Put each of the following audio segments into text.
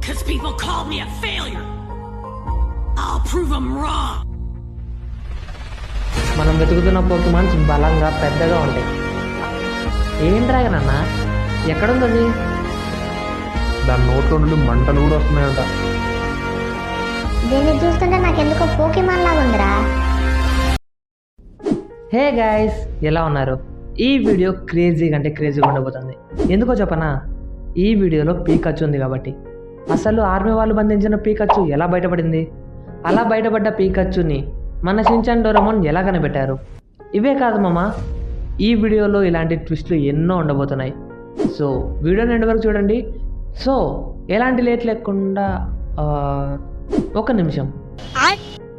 Because people called me a failure. I'll prove them wrong. మనం వెతుకుతున్న పోకీమాన్స్ బలంగా పెద్దగా ఉంటాయి. ఏం డ్రాగన్ అన్న ఎక్కడుంది అది? దాని నోట్లో నుండి మంటలు కూడా వస్తున్నాయంట. దీన్ని చూస్తుంటే నాకెందుకో పోకీమాన్ లాగా ఉందిరా. హే గైస్, ఎలా ఉన్నారు? ఈ వీడియో క్రేజీగా అంటే క్రేజీగా ఉండబోతుంది. ఎందుకో చెప్పనా, ఈ వీడియోలో పీకచ్చు ఉంది కాబట్టి. అసలు ఆర్మీ వాళ్ళు బంధించిన పీకచ్చు ఎలా బయటపడింది, అలా బయటపడ్డ పీకచ్చుని మన షిన్చాన్ డోరేమోన్ ఎలా కనిపెట్టారు, ఇవే కాదు మామ, ఈ వీడియోలో ఇలాంటి ట్విస్టులు ఎన్నో ఉండబోతున్నాయి. సో వీడియోని ఎండ్ వరకు చూడండి. సో ఎలాంటి లేట్ లేకుండా ఒక నిమిషం,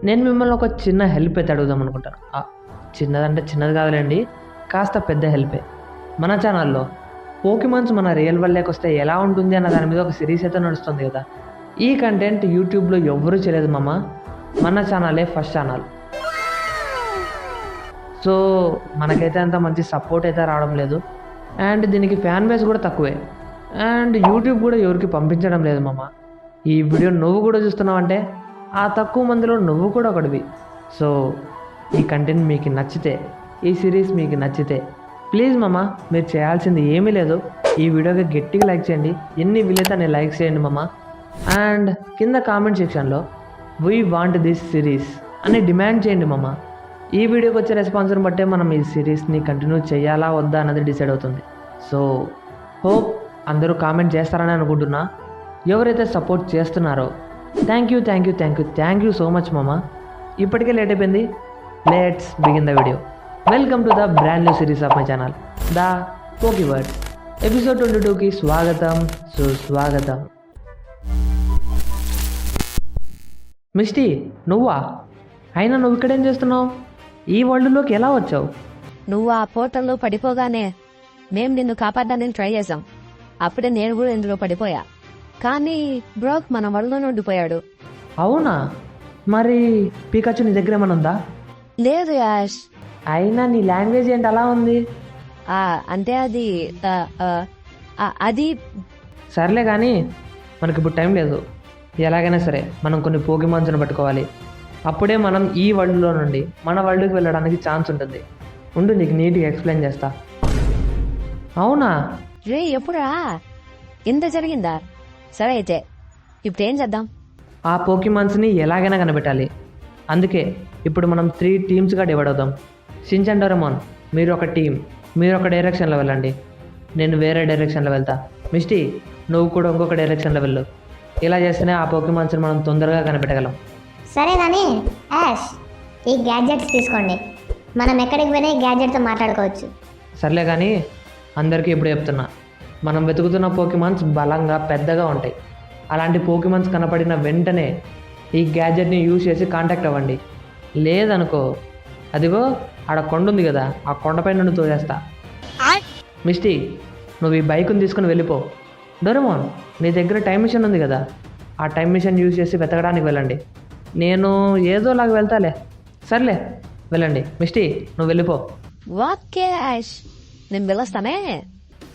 నేను మిమ్మల్ని ఒక చిన్న హెల్ప్ అయితే అడుగుదాం అనుకుంటాను. చిన్నదంటే చిన్నది కాదులేండి, కాస్త పెద్ద హెల్పే. మన ఛానల్లో పోకీమాన్స్ మన రియల్ వరల్డ్కి వస్తే ఎలా ఉంటుంది అన్న దాని మీద ఒక సిరీస్ అయితే నడుస్తుంది కదా. ఈ కంటెంట్ యూట్యూబ్లో ఎవ్వరూ చేయలేదు మామ, మన ఛానలే ఫస్ట్ ఛానల్. సో మనకైతే అంత మంచి సపోర్ట్ అయితే రావడం లేదు, అండ్ దీనికి ఫ్యాన్ బేస్ కూడా తక్కువే, అండ్ యూట్యూబ్ కూడా ఎవరికి పంపించడం లేదు మామ. ఈ వీడియో నువ్వు కూడా చూస్తున్నావంటే ఆ తక్కువ మందిలో నువ్వు కూడా ఒకటివి. సో ఈ కంటెంట్ మీకు నచ్చితే, ఈ సిరీస్ మీకు నచ్చితే ప్లీజ్ మామ, మీరు చేయాల్సింది ఏమీ లేదు, ఈ వీడియోకి గట్టిగా లైక్ చేయండి. ఎన్ని వీలైతే అన్ని లైక్ చేయండి మామ. అండ్ కింద కామెంట్ సెక్షన్లో వీ వాంట్ దిస్ సిరీస్ అని డిమాండ్ చేయండి మామ. ఈ వీడియోకి వచ్చే రెస్పాన్స్ని బట్టే మనం ఈ సిరీస్ని కంటిన్యూ చేయాలా వద్దా అన్నది డిసైడ్ అవుతుంది. సో హోప్ అందరూ కామెంట్ చేస్తారని అనుకుంటున్నా. ఎవరైతే సపోర్ట్ చేస్తున్నారో థ్యాంక్ యూ సో మచ్ మామ. ఇప్పటికే లేట్ అయిపోయింది, let's begin the video. Welcome to the brand new series of my channel, the Pokewords. Episode 22కి స్వాగతం, సుస్వాగతం. మిస్టీ, నువ్వా? అయినా నువ్వు ఇక్కడేం చేస్తున్నావు? ఈ వరల్డ్లోకి ఎలా వచ్చావు? నువ్వు ఆ పోర్టల్లో పడిపోగానే మేం నిన్ను కాపాడడానికి ట్రై చేసాం. అప్పుడే నేను కూడా ఇందులో పడిపోయా, కానీ బ్రోక్ మన వరల్డ్లో ఉండిపోయాడు. అవునా? మరి పీకచ్చు నీ దగ్గర ఏమైనా ఉందా? లేదు యాష్. అయినా నీ లాంగ్వేజ్ ఏంటి అలా ఉంది? అంటే అది అది సర్లే కానీ మనకి ఇప్పుడు టైం లేదు. ఎలాగైనా సరే మనం కొన్ని పోకీమాన్స్ని పట్టుకోవాలి. అప్పుడే మనం ఈ వరల్డ్లో నుండి మన వరల్డ్కి వెళ్ళడానికి ఛాన్స్ ఉంటుంది. ఉండు, నీకు నీట్గా ఎక్స్ప్లెయిన్ చేస్తా. అవునా? రే ఎప్పుడా ఇంత జరిగిందా? సరే అయితే ఇప్పుడు ఏం చేద్దాం? ఆ పోకీమాన్స్ని ఎలాగైనా కనిపెట్టాలి. అందుకే ఇప్పుడు మనం 3 టీమ్స్గా డివైడ్ అవుదాం. షిన్చాన్ డోరేమోన్, మీరు ఒక టీం, మీరు ఒక డైరెక్షన్లో వెళ్ళండి, నేను వేరే డైరెక్షన్లో వెళ్తా. మిస్టీ, నువ్వు కూడా ఇంకొక డైరెక్షన్లో వెళ్ళు. ఇలా చేస్తేనే ఆ పోకీమాన్స్ని మనం తొందరగా కనిపెట్టగలం. సరే కానీ యాష్, ఈ గ్యాడ్జెట్స్ తీసుకోండి, మనం ఎక్కడికి పోయినా ఈ గ్యాడ్జెట్తో మాట్లాడుకోవచ్చు. సర్లే కానీ అందరికీ ఇప్పుడు చెప్తున్నా, మనం వెతుకుతున్న పోకీమాన్స్ బలంగా పెద్దగా ఉంటాయి. అలాంటి పోకీమాన్స్ కనపడిన వెంటనే ఈ గ్యాడ్జెట్ని యూజ్ చేసి కాంటాక్ట్ అవ్వండి. లేదనుకో, అదిగో ఆడ కొండ ఉంది కదా, ఆ కొండపై నుండి తోచేస్తా. మిస్టీ, నువ్వు ఈ బైక్ని తీసుకుని వెళ్ళిపో. డోరేమోన్, నీ దగ్గర టైం మిషన్ ఉంది కదా, ఆ టైం మిషన్ యూజ్ చేసి వెతకడానికి వెళ్ళండి. నేను ఏదోలాగా వెళ్తాలే. సర్లే వెళ్ళండి. మిస్టీ, నువ్వు వెళ్ళిపో. ఓకే యాష్, నేను వెళ్ళొస్తానే.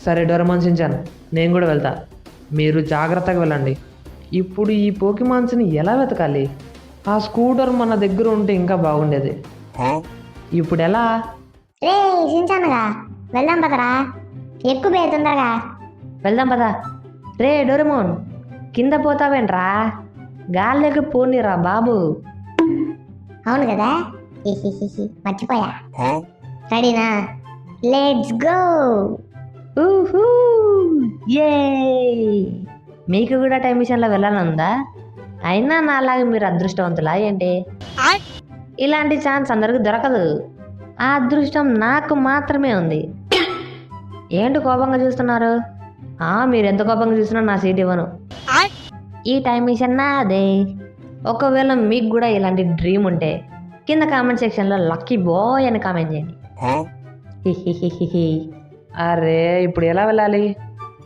సరే డోరేమోన్, షిన్చాన్, నేను కూడా వెళ్తా. మీరు జాగ్రత్తగా వెళ్ళండి. ఇప్పుడు ఈ పోకీమాన్స్ని ఎలా వెతకాలి? ఆ స్కూటర్ మన దగ్గర ఉంటే ఇంకా బాగుండేది. ఇప్పుడు ఎలా? రే షిన్చాన్గా, వెళ్దాం పదరా, ఎక్కువ బే తొందరగా. వెళ్దాం పదా. రే డోరేమోన్, కింద పోతావేంట్రా? గాల్లోకి పోనీరా బాబు. అవును కదా, మర్చిపోయా. రెడీనా? Let's go. ఏ మీకు కూడా టైం మిషన్లో వెళ్ళాలనుందా? అయినా నాలాగా మీరు అదృష్టవంతులా ఏంటి? ఇలాంటి ఛాన్స్ అందరికి దొరకదు. ఆ అదృష్టం నాకు మాత్రమే ఉంది. ఏంటి కోపంగా చూస్తున్నారు? మీరు ఎంత కోపంగా చూసినా నా సీట్ ఇవ్వను. ఈ టైం మిషన్ నాదే. ఒకవేళ మీకు కూడా ఇలాంటి డ్రీమ్ ఉంటే కింద కామెంట్ సెక్షన్లో లక్కీ బాయ్ అని కామెంట్ చేయండి. అరే ఇప్పుడు ఎలా వెళ్ళాలి?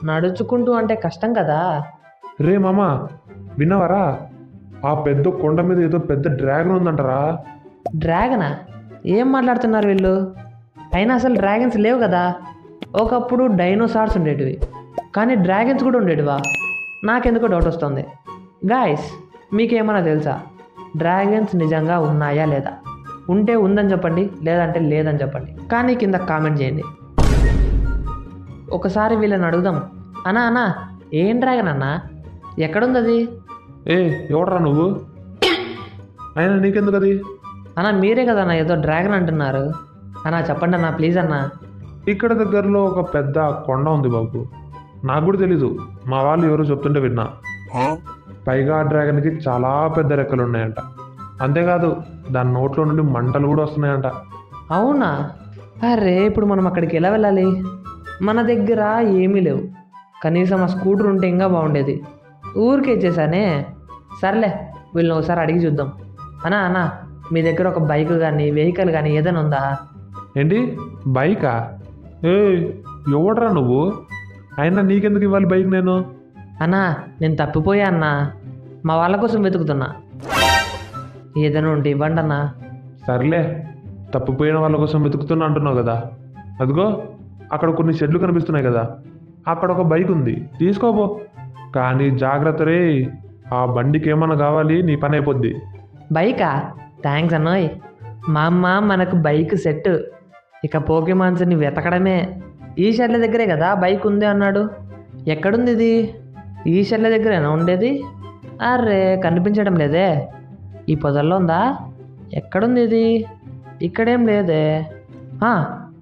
నడుచుకుంటూ అంటే కష్టం కదా. రే మామ, విన్నావరా? ఆ పెద్ద కొండ మీద ఏదో పెద్ద డ్రాగన్ ఉందంటారా? డ్రాగనా? ఏం మాట్లాడుతున్నారు వీళ్ళు? అయినా అసలు డ్రాగన్స్ లేవు కదా. ఒకప్పుడు డైనోసార్స్ ఉండేటివి, కానీ డ్రాగన్స్ కూడా ఉండేటివా? నాకెందుకో డౌట్ వస్తుంది. గాయస్, మీకేమైనా తెలుసా డ్రాగన్స్ నిజంగా ఉన్నాయా లేదా? ఉంటే ఉందని చెప్పండి, లేదంటే లేదని చెప్పండి. కానీ కింద కామెంట్ చేయండి. ఒకసారి వీళ్ళని అడుగుదాం. అన్నా ఏం డ్రాగన్ అన్నా? ఎక్కడుంది అది? ఎవడరా నువ్వు? అయినా నీకెందుకు అది? అన్నా మీరే కదన్నా ఏదో డ్రాగన్ అంటున్నారు. అన్నా చెప్పండి అన్నా, ప్లీజ్ అన్నా. ఇక్కడ దగ్గరలో ఒక పెద్ద కొండ ఉంది బాబు. నాకు కూడా తెలీదు, మా వాళ్ళు ఎవరో చెప్తుంటే విన్నా. పైగా ఆ డ్రాగన్కి చాలా పెద్ద రెక్కలు ఉన్నాయంట. అంతేకాదు దాని నోట్లో నుండి మంటలు కూడా వస్తున్నాయంట. అవునా? అరే ఇప్పుడు మనం అక్కడికి ఎలా వెళ్ళాలి? మన దగ్గర ఏమీ లేవు. కనీసం ఆ స్కూటర్ ఉంటే ఇంకా బాగుండేది. ఊరికే ఇచ్చేసానే. సర్లే, వీళ్ళని ఒకసారి అడిగి చూద్దాం. అన్నా మీ దగ్గర ఒక బైక్ కానీ వెహికల్ కానీ ఏదైనా ఉందా? ఏంటి బైకా? ఎవడరా నువ్వు? అయినా నీకెందుకు ఇవ్వాలి బైక్ నేను? అన్నా నేను తప్పిపోయా అన్నా, మా వాళ్ళ కోసం వెతుకుతున్నా. ఏదైనా ఉంటే ఇవ్వండి అన్నా. సర్లే, తప్పిపోయిన వాళ్ళ కోసం వెతుకుతున్నా అంటున్నావు కదా. అదిగో అక్కడ కొన్ని షెడ్లు కనిపిస్తున్నాయి కదా, అక్కడ ఒక బైక్ ఉంది, తీసుకోపో. కానీ జాగ్రత్త రే, ఆ బండికి ఏమన్నా కావాలి నీ పని అయిపోద్ది. బైకా? థ్యాంక్స్ అన్నోయ్. మా అమ్మ మనకు బైక్ సెట్. ఇక పోకీమాన్స్ని వెతకడమే. ఈ షెడ్ల దగ్గరే కదా బైక్ ఉంది అన్నాడు. ఎక్కడుంది ఇది? ఈ షెడ్ల దగ్గరేనా ఉండేది? అరే కనిపించడం లేదే. ఈ పొదల్లో ఉందా? ఎక్కడుంది ఇది? ఇక్కడేం లేదే.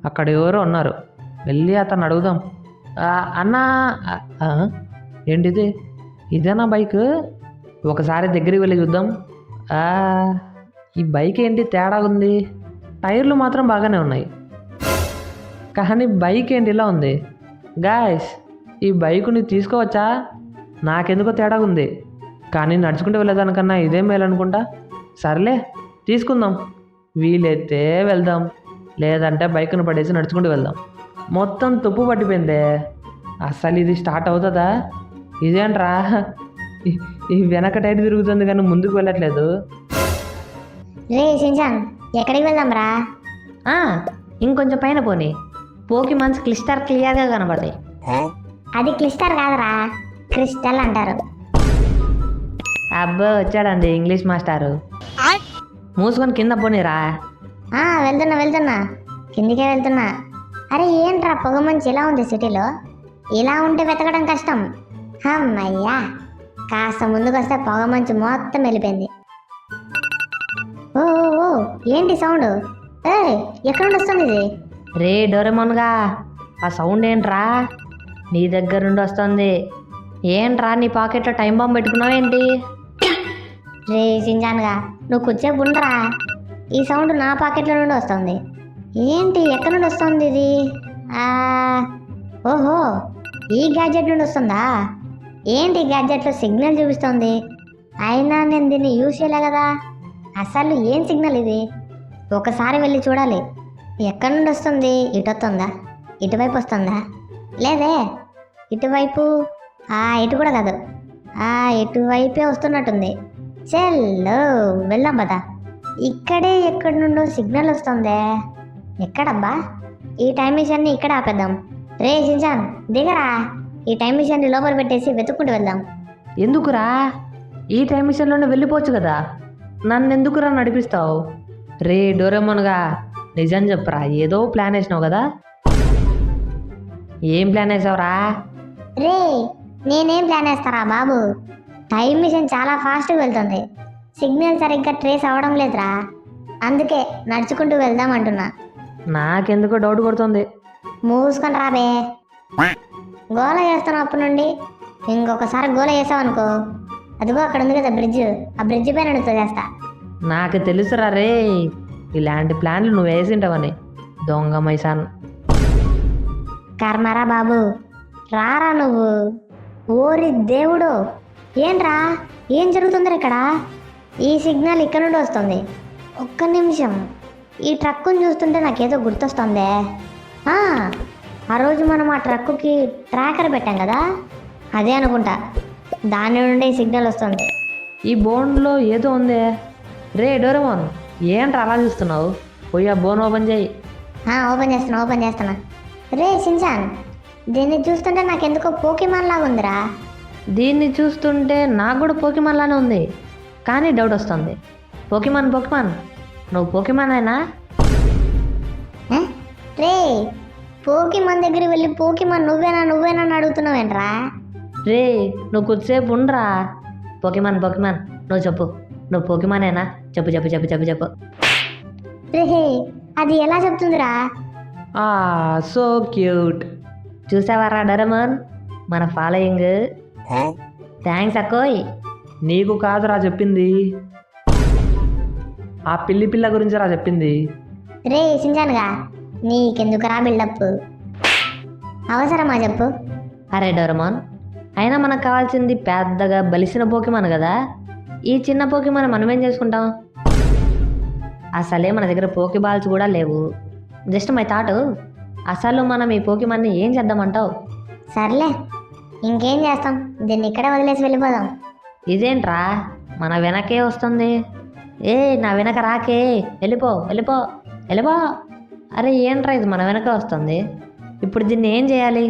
అక్కడ ఎవరో ఉన్నారు, వెళ్ళి అతను అడుగుదాం. అన్నా ఏంటిది? ఇదేనా బైక్? ఒకసారి దగ్గరికి వెళ్ళి చూద్దాం. ఈ బైక్ ఏంటి తేడా ఉంది? టైర్లు మాత్రం బాగానే ఉన్నాయి, కానీ బైక్ ఏంటి ఇలా ఉంది? గాయస్, ఈ బైకుని తీసుకోవచ్చా? నాకెందుకో తేడా ఉంది. కానీ నడుచుకుంటూ వెళ్ళేదానికన్నా ఇదే మేలు అనుకుంటా. సర్లే తీసుకుందాం. వీలైతే వెళ్దాం, లేదంటే బైక్ను పడేసి నడుచుకుంటూ వెళ్దాం. మొత్తం తుప్పు పట్టిపోయిందే. అసలు ఇది స్టార్ట్ అవుతుందా? ఇదేంట్రా, ఈ వెనక టైర్ తిరుగుతుంది కానీ ముందుకు వెళ్ళట్లేదు. రే షించాన్, ఎక్కడికి వెళ్దాం రా? ఇంకొంచెం పైన పోనీ. పోకీమాన్స్ క్లిస్టర్ క్లియర్గా కనబడతాయి. అది క్లిస్టర్ కాదురా, క్రిస్టల్ అంటారు. అబ్బో వచ్చాడండి ఇంగ్లీష్ మాస్టారు. మూసుకొని కింద పోనీరా. వెళ్తున్నా, కిందికే వెళ్తున్నా. అరే ఏంట్రా పొగ మంచి ఇలా ఉంది సిటీలో? ఇలా ఉంటే వెతకడం కష్టం. అమ్మయ్యా, కాస్త ముందుకు వస్తే పొగ మంచు మొత్తం వెళ్ళిపోయింది. ఓ ఏంటి సౌండ్? ఎక్కడ నుండి వస్తుంది ఇది? రే డోరెమోన్గా, ఆ సౌండ్ ఏంట్రా? నీ దగ్గర నుండి వస్తుంది. ఏంట్రా నీ పాకెట్లో టైం బాంబు పెట్టుకున్నావేంటి? రే సింజాన్గా, నువ్వు కూర్చేపు ఉండరా. ఈ సౌండ్ నా పాకెట్లో నుండి వస్తుంది. ఏంటి ఎక్కడి నుండి వస్తుంది ఇది? ఓహో, ఈ గ్యాడ్జెట్ నుండి వస్తుందా? ఏంటి గ్యాడ్జెట్లో సిగ్నల్ చూపిస్తుంది? అయినా నేను దీన్ని యూజ్ చేయలే కదా. అసలు ఏం సిగ్నల్ ఇది? ఒకసారి వెళ్ళి చూడాలి. ఎక్కడి నుండి వస్తుంది? ఇటు వస్తుందా? ఇటువైపు వస్తుందా? లేదే, ఇటువైపు. ఇటు కూడా కాదు, ఇటువైపే వస్తున్నట్టుంది. చెల్లో వెళ్దాం పదా. ఇక్కడే ఎక్కడి నుండో సిగ్నల్ వస్తుందే. ఎక్కడబ్బా? ఈ టైం మిషన్ని ఇక్కడ ఆపేద్దాం. రే షించాన్ దిగరా, ఈ టైం మిషన్ని లోపల పెట్టేసి వెతుక్కుంటూ వెళ్దాం. ఎందుకురా? ఈ టైం మిషన్లోనే వెళ్ళిపోవచ్చు కదా, నన్ను ఎందుకురా నడిపిస్తావు? రే డోరేమోన్గా, నిజం చెప్పరా, ఏదో ప్లాన్ వేసినావు కదా. ఏం ప్లాన్ వేసావురా? రే నేనేం ప్లాన్ వేస్తారా బాబు? టైం మిషన్ చాలా ఫాస్ట్గా వెళ్తుంది, సిగ్నల్ సరిగ్గా ట్రేస్ అవ్వడం లేదురా. అందుకే నడుచుకుంటూ వెళ్దాం అంటున్నా. నాకెందుకో డౌట్ కొడుతుంది. మూసుకొని రాబే. గోల చేస్తున్నప్పటి నుండి ఇంకొకసారి గోల చేసావనుకో, అదిగో అక్కడ ఉంది కదా బ్రిడ్జ్, ఆ బ్రిడ్జ్ పైన చేస్తా. నాకు తెలుసురా రే, ఇలాంటి ప్లాన్లు నువ్వు వేసింటావని. దొంగ మైసాన్. కర్మరా బాబు, రారా నువ్వు. ఓరి దేవుడు, ఏంట్రా ఏం జరుగుతుంది ఇక్కడ? ఈ సిగ్నల్ ఇక్కడ నుండి వస్తుంది. ఒక్క నిమిషం, ఈ ట్రక్కుని చూస్తుంటే నాకేదో గుర్తొస్తుందే. ఆ రోజు మనం ఆ ట్రక్కుకి ట్రాకర్ పెట్టాం కదా, అదే అనుకుంటా. దాని నుండి సిగ్నల్ వస్తుంది. ఈ బోన్లో ఏదో ఉందే. రే డోరేమోన్, ఏంట్రా అలా చూస్తున్నావు? పోయి ఆ బోన్ ఓపెన్ చేయి. ఓపెన్ చేస్తున్నా. రే షించాన్, దీన్ని చూస్తుంటే నాకెందుకో పోకీమాన్ లాగా ఉందిరా. దీన్ని చూస్తుంటే నాకు కూడా పోకిమాన్ లానే ఉంది, కానీ డౌట్ వస్తుంది. పోకిమాన్ నువ్వు పోకిమాన్ అయినా? ఏ? రే పోకిమాన్ దగ్గరికి వెళ్ళి పోకిమాన్ నువ్వేనా అని అడుగుతున్నావేంట్రా? రే నువ్వు కొద్దిసేపు ఉండరా. పోకిమాన్ నువ్వు చెప్పు, నువ్వు పోకిమానేనా? చెప్పు. రే అది ఎలా చెప్తుందిరా? So cute. చూసావారా డోరేమోన్ మన ఫాలోయింగ్? థ్యాంక్స్ అక్కోయ్. నీకు కాదురా చెప్పింది, ఆ పిల్ల గురించి రా చెప్పింది. రే సించానుగా నీకెందుకురా బిల్డప్? అవసరమా చెప్పు? అరే డోరేమోన్, అయినా మనకు కావాల్సింది పెద్దగా బలిసిన పోకిమాన్ కదా. ఈ చిన్న పోకిమాన్ మనమేం చేసుకుంటాం? అసలే మన దగ్గర పోకిబాల్స్ కూడా లేవు. జస్ట్ మై థాట్, అసలు మనం ఈ పోకిమాన్ని ఏం చేద్దామంటావు? సర్లే ఇంకేం చేస్తాం, దీన్ని ఇక్కడే వదిలేసి వెళ్ళిపోదాం. ఇదేంట్రా మన వెనకే వస్తుంది? నా వెనక రాకే, వెళ్ళిపో. అరే ఏంట్రా ఇది మన వెనక వస్తుంది, ఇప్పుడు దీన్ని ఏం చేయాలి?